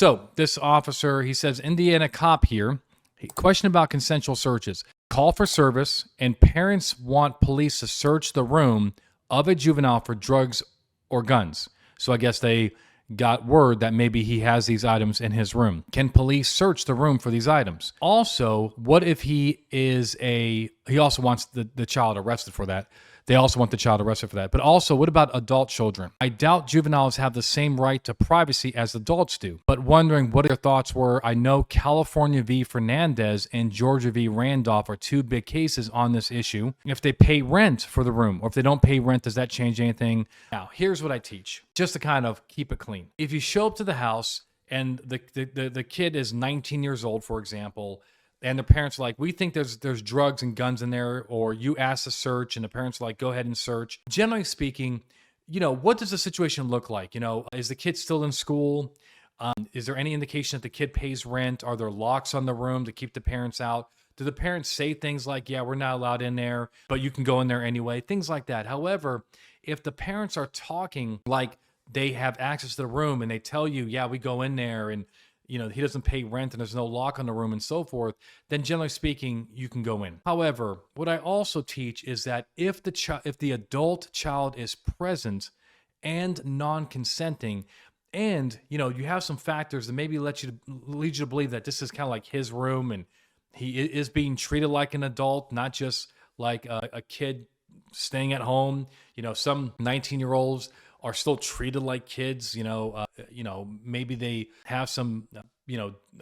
So this officer, he says, Indiana cop here, question about consensual searches. Call for service and parents want police to search the room of a juvenile for drugs or guns. So I guess they got word that maybe he has these items in his room. Can police search the room for these items? Also, what if he also wants the child arrested for that. They also want the child arrested for that. But also, what about adult children? I doubt juveniles have the same right to privacy as adults do. But wondering what your thoughts were. I know California v. Fernandez and Georgia v. Randolph are two big cases on this issue. If they pay rent for the room, or if they don't pay rent, does that change anything? Now, here's what I teach, just to kind of keep it clean. If you show up to the house and the kid is 19 years old, for example, and the parents are like, we think there's drugs and guns in there, or you ask to search, and the parents are like, go ahead and search. Generally speaking, what does the situation look like? Is the kid still in school? Is there any indication that the kid pays rent? Are there locks on the room to keep the parents out? Do the parents say things like, yeah, we're not allowed in there, but you can go in there anyway? Things like that. However, if the parents are talking like they have access to the room and they tell you, yeah, we go in there and he doesn't pay rent and there's no lock on the room and so forth, then generally speaking, you can go in. However, what I also teach is that if the adult child is present and non-consenting, and you have some factors that maybe lead you to believe that this is kind of like his room and he is being treated like an adult, not just like a kid staying at home. Some 19-year-olds are still treated like kids. Maybe they have some,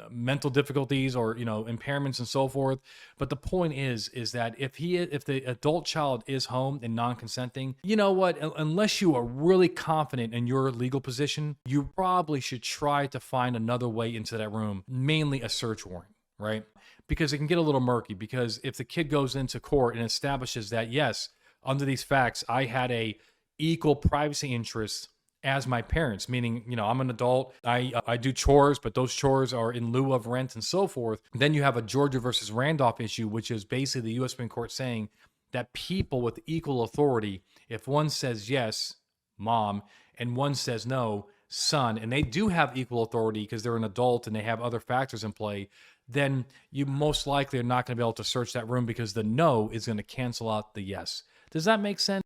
mental difficulties or, impairments and so forth. But the point is that if the adult child is home and non-consenting, you know what? Unless you are really confident in your legal position, you probably should try to find another way into that room, mainly a search warrant, right? Because it can get a little murky. Because if the kid goes into court and establishes that, yes, under these facts, I had a equal privacy interests as my parents, meaning, I'm an adult, I do chores, but those chores are in lieu of rent and so forth. Then you have a Georgia versus Randolph issue, which is basically the U.S. Supreme Court saying that people with equal authority, if one says yes, mom, and one says no, son, and they do have equal authority because they're an adult and they have other factors in play, then you most likely are not going to be able to search that room because the no is going to cancel out the yes. Does that make sense?